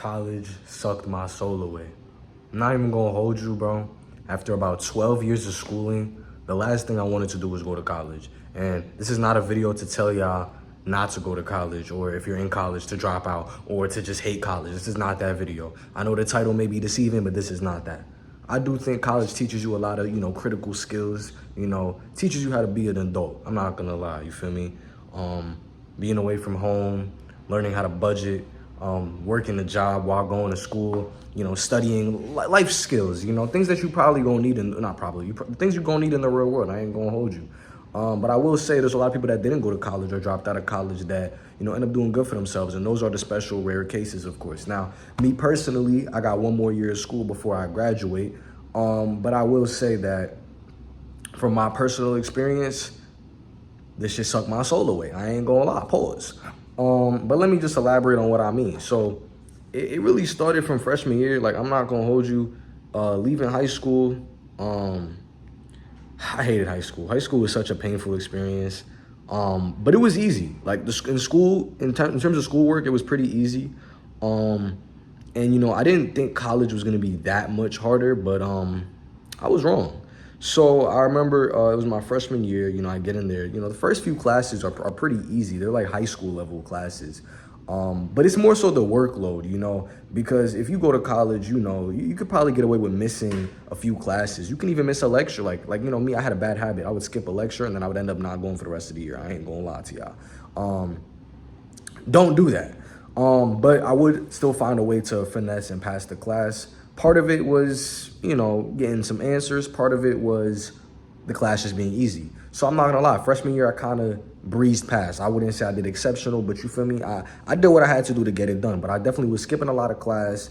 college sucked my soul away. I'm not even gonna hold you, bro. After about 12 years of schooling, the last thing I wanted to do was go to college. And this is not a video to tell y'all not to go to college, or if you're in college to drop out, or to just hate college. This is not that video. I know the title may be deceiving, but this is not that. I do think college teaches you a lot of, critical skills, teaches you how to be an adult. I'm not gonna lie, you feel me? Being away from home, learning how to budget, working a job while going to school, studying life skills, things that you probably gonna need things you're gonna need in the real world. I ain't gonna hold you. But I will say there's a lot of people that didn't go to college or dropped out of college that, end up doing good for themselves. And those are the special, rare cases, of course. Now, me personally, I got one more year of school before I graduate. But I will say that from my personal experience, this shit sucked my soul away. I ain't gonna lie, pause. But let me just elaborate on what I mean. So it really started from freshman year. Like, I'm not gonna hold you. Leaving high school, I hated high school. High school was such a painful experience. But it was easy. Like in school, in terms of schoolwork, it was pretty easy. And I didn't think college was gonna be that much harder, but I was wrong. So I remember it was my freshman year, I get in there, the first few classes are pretty easy. They're like high school level classes. But it's more so the workload, because if you go to college, you could probably get away with missing a few classes. You can even miss a lecture. Like me, I had a bad habit. I would skip a lecture and then I would end up not going for the rest of the year. I ain't gonna lie to y'all. Don't do that. But I would still find a way to finesse and pass the class. Part of it was, getting some answers. Part of it was the class just being easy. So I'm not gonna lie, freshman year, I kind of breezed past. I wouldn't say I did exceptional, but you feel me? I did what I had to do to get it done, but I definitely was skipping a lot of class,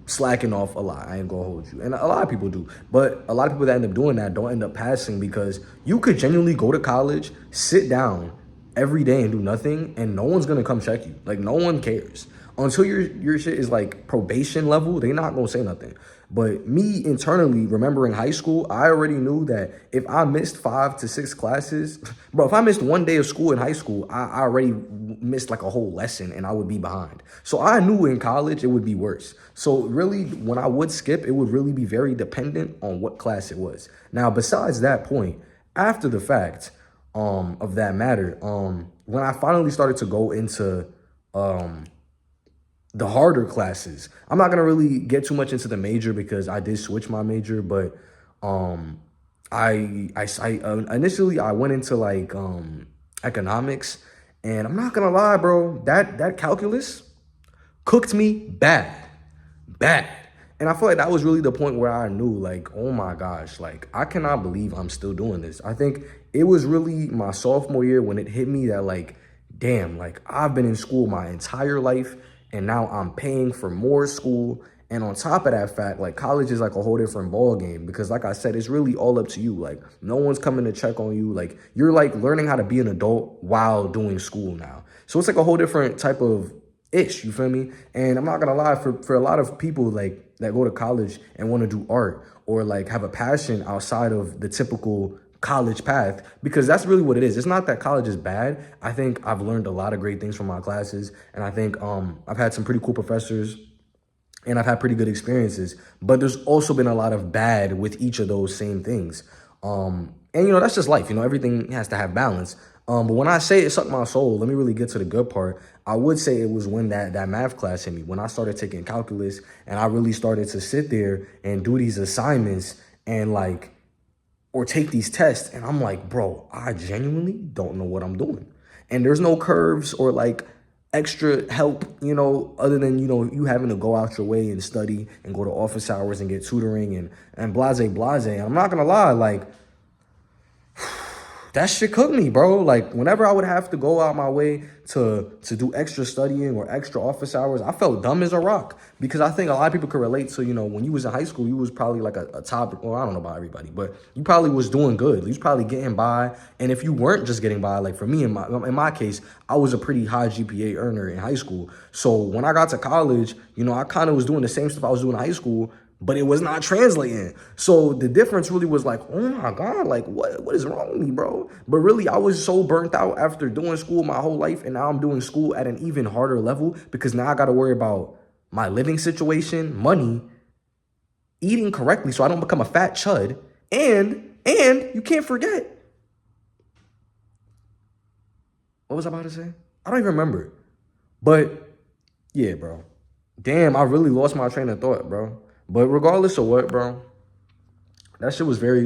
slacking off a lot. I ain't gonna hold you. And a lot of people do, but a lot of people that end up doing that don't end up passing because you could genuinely go to college, sit down every day and do nothing, and no one's gonna come check you. Like, no one cares. Until your shit is like probation level, they're not gonna say nothing. But me internally, remembering high school, I already knew that if I missed 5 to 6 classes, bro, if I missed one day of school in high school, I already missed like a whole lesson and I would be behind. So I knew in college it would be worse. So really, when I would skip, it would really be very dependent on what class it was. Now, besides that point, after the fact of that matter, when I finally started to go into the harder classes, I'm not gonna really get too much into the major because I did switch my major, but initially I went into like economics, and I'm not gonna lie, bro, that calculus cooked me bad. And I feel like that was really the point where I knew, like, oh my gosh, like, I cannot believe I'm still doing this. I think it was really my sophomore year when it hit me that, like, damn, like, I've been in school my entire life, and now I'm paying for more school. And on top of that fact, like, college is like a whole different ball game because, like I said, it's really all up to you. Like, no one's coming to check on you. Like, you're like learning how to be an adult while doing school now. So it's like a whole different type of ish, you feel me? And I'm not gonna lie, for a lot of people like that go to college and want to do art or like have a passion outside of the typical college path, because that's really what it is. It's not that college is bad. I think I've learned a lot of great things from my classes, and I think I've had some pretty cool professors and I've had pretty good experiences, but there's also been a lot of bad with each of those same things. And that's just life. Everything has to have balance. But when I say it sucked my soul, let me really get to the good part. I would say it was when that math class hit me, when I started taking calculus and I really started to sit there and do these assignments and or take these tests, and I'm like, bro, I genuinely don't know what I'm doing. And there's no curves or like extra help, other than, you having to go out your way and study and go to office hours and get tutoring and blase. And I'm not gonna lie, like, that shit cooked me, bro. Like, whenever I would have to go out my way to do extra studying or extra office hours, I felt dumb as a rock, because I think a lot of people could relate to, when you was in high school, you was probably like a top, well, I don't know about everybody, but you probably was doing good. You was probably getting by. And if you weren't just getting by, like for me, in my case, I was a pretty high GPA earner in high school. So when I got to college, I kind of was doing the same stuff I was doing in high school, but it was not translating. So the difference really was like, oh my God, like what is wrong with me, bro? But really, I was so burnt out after doing school my whole life, and now I'm doing school at an even harder level because now I got to worry about my living situation, money, eating correctly so I don't become a fat chud, and you can't forget, what was I about to say? I don't even remember. But yeah, bro. Damn, I really lost my train of thought, bro. But regardless of what, bro, that shit was very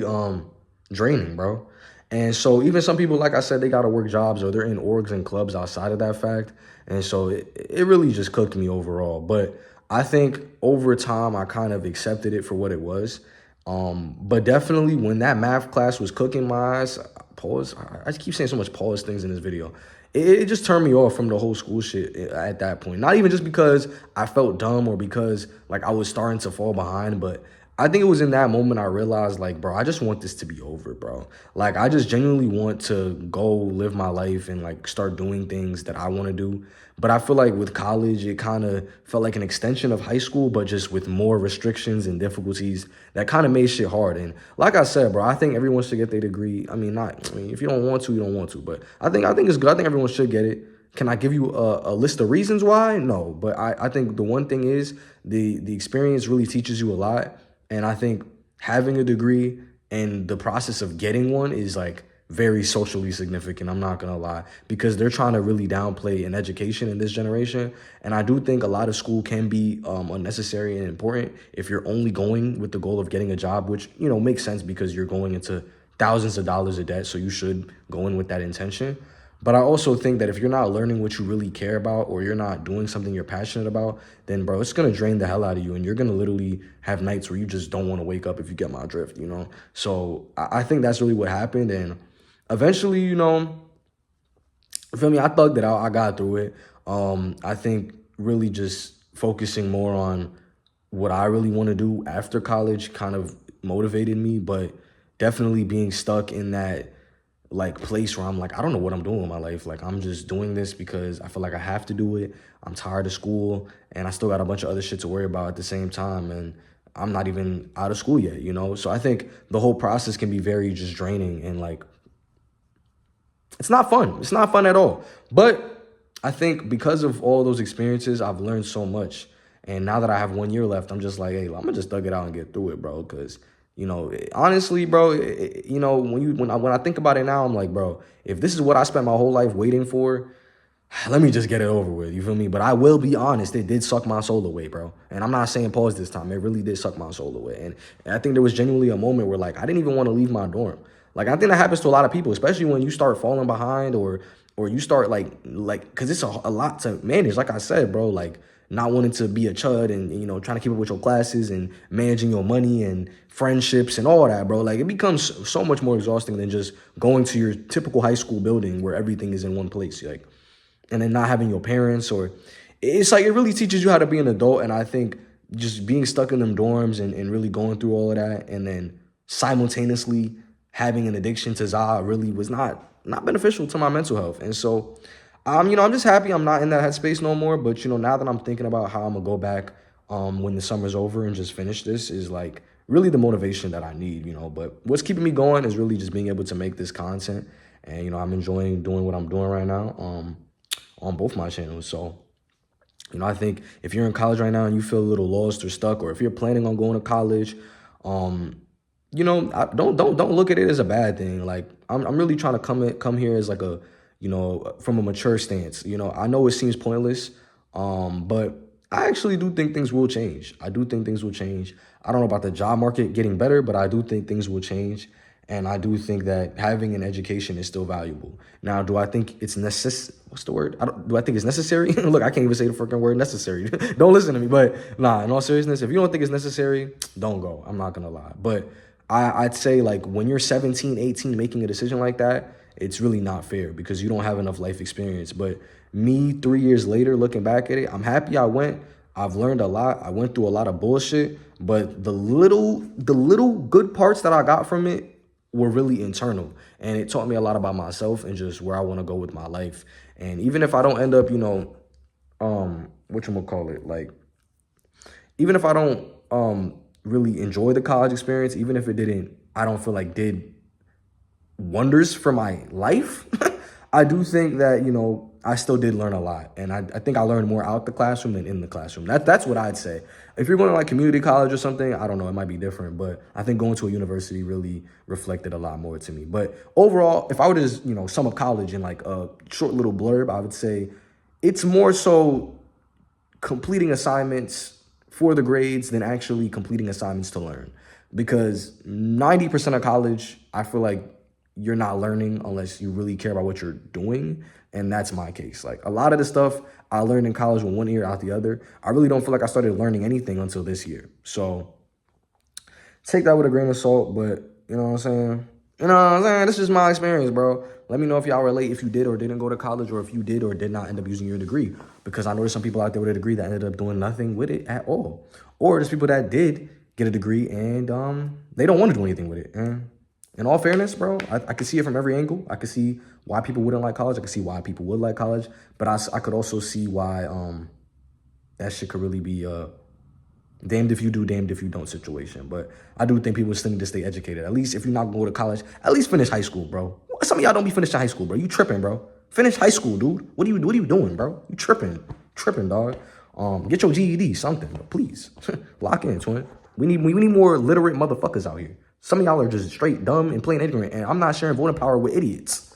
draining, bro. And so even some people, like I said, they gotta work jobs or they're in orgs and clubs outside of that fact. And so it really just cooked me overall. But I think over time I kind of accepted it for what it was. But definitely when that math class was cooking my eyes, pause. I keep saying so much pause things in this video. It just turned me off from the whole school shit at that point. Not even just because I felt dumb or because like I was starting to fall behind, but I think it was in that moment I realized, like, bro, I just want this to be over, bro. Like, I just genuinely want to go live my life and, like, start doing things that I want to do. But I feel like with college, it kind of felt like an extension of high school, but just with more restrictions and difficulties that kind of made shit hard. And like I said, bro, I think everyone should get their degree. I mean, if you don't want to, you don't want to. But I think it's good. I think everyone should get it. Can I give you a list of reasons why? No. But I think the one thing is the experience really teaches you a lot. And I think having a degree and the process of getting one is like very socially significant. I'm not going to lie, because they're trying to really downplay an education in this generation. And I do think a lot of school can be unnecessary and important if you're only going with the goal of getting a job, which, you know, makes sense because you're going into thousands of dollars of debt. So you should go in with that intention. But I also think that if you're not learning what you really care about or you're not doing something you're passionate about, then, bro, it's going to drain the hell out of you. And you're going to literally have nights where you just don't want to wake up, if you get my drift, you know? So I think that's really what happened. And eventually, you know, you feel me? I thugged it out. I got through it. I think really just focusing more on what I really want to do after college kind of motivated me. But definitely being stuck in that like place where I'm like, I don't know what I'm doing with my life. Like, I'm just doing this because I feel like I have to do it. I'm tired of school and I still got a bunch of other shit to worry about at the same time. And I'm not even out of school yet, you know? So I think the whole process can be very just draining and like, it's not fun. It's not fun at all. But I think because of all those experiences, I've learned so much. And now that I have 1 year left, I'm just like, hey, I'm gonna just thug it out and get through it, bro. Because you know, honestly, bro, you know, when I think about it now, I'm like, bro, if this is what I spent my whole life waiting for, let me just get it over with. You feel me? But I will be honest, it did suck my soul away, bro. And I'm not saying pause this time. It really did suck my soul away. And I think there was genuinely a moment where, like, I didn't even want to leave my dorm. Like, I think that happens to a lot of people, especially when you start falling behind or you start, like, because it's a lot to manage. Like I said, bro, like, not wanting to be a chud and, you know, trying to keep up with your classes and managing your money and friendships and all that, bro. Like, it becomes so much more exhausting than just going to your typical high school building where everything is in one place, like, and then not having your parents or it's like, it really teaches you how to be an adult. And I think just being stuck in them dorms and really going through all of that and then simultaneously having an addiction to Za really was not beneficial to my mental health. And so, you know, I'm just happy I'm not in that headspace no more. But, you know, now that I'm thinking about how I'm going to go back when the summer's over and just finish this is, like, really the motivation that I need, you know. But what's keeping me going is really just being able to make this content. And, you know, I'm enjoying doing what I'm doing right now on both my channels. So, you know, I think if you're in college right now and you feel a little lost or stuck, or if you're planning on going to college, you know, don't look at it as a bad thing. Like, I'm really trying to come here as like a, you know, from a mature stance. You know, I know it seems pointless, but I actually do think things will change. I do think things will change. I don't know about the job market getting better, but I do think things will change. And I do think that having an education is still valuable. Now, do I think it's what's the word? Do I think it's necessary? Look, I can't even say the freaking word necessary. Don't listen to me. But nah, in all seriousness, if you don't think it's necessary, don't go. I'm not going to lie. But I'd say, like, when you're 17, 18, making a decision like that, it's really not fair because you don't have enough life experience. But me, 3 years later, looking back at it, I'm happy I went. I've learned a lot. I went through a lot of bullshit. But the little good parts that I got from it were really internal. And it taught me a lot about myself and just where I want to go with my life. And even if I don't end up, you know, whatchamacallit, like, even if I don't really enjoy the college experience, even if I don't feel like did wonders for my life, I do think that, you know, I still did learn a lot. And I think I learned more out the classroom than in the classroom. That's what I'd say. If you're going to like community college or something, I don't know, it might be different. But I think going to a university really reflected a lot more to me. But overall, if I were to just, sum up college in like a short little blurb, I would say it's more so completing assignments for the grades than actually completing assignments to learn. Because 90% of college, I feel like you're not learning unless you really care about what you're doing. And that's my case. Like a lot of the stuff I learned in college with one ear out the other, I really don't feel like I started learning anything until this year. So take that with a grain of salt, but you know what I'm saying? You know what I'm saying? This is my experience, bro. Let me know if y'all relate, if you did or didn't go to college, or if you did or did not end up using your degree. Because I know there's some people out there with a degree that ended up doing nothing with it at all. Or there's people that did get a degree and they don't want to do anything with it. And in all fairness, bro, I can see it from every angle. I can see why people wouldn't like college. I can see why people would like college. But I could also see why that shit could really be damned if you do, damned if you don't situation. But I do think people still need to stay educated. At least if you're not going to go to college, at least finish high school, bro. Some of y'all don't be finishing high school, bro. You tripping, bro. Finish high school, dude. What are you doing, bro? You tripping, dog. Get your GED, something, bro, please. Lock in, twin. We need more literate motherfuckers out here. Some of y'all are just straight dumb and plain ignorant, and I'm not sharing voting power with idiots.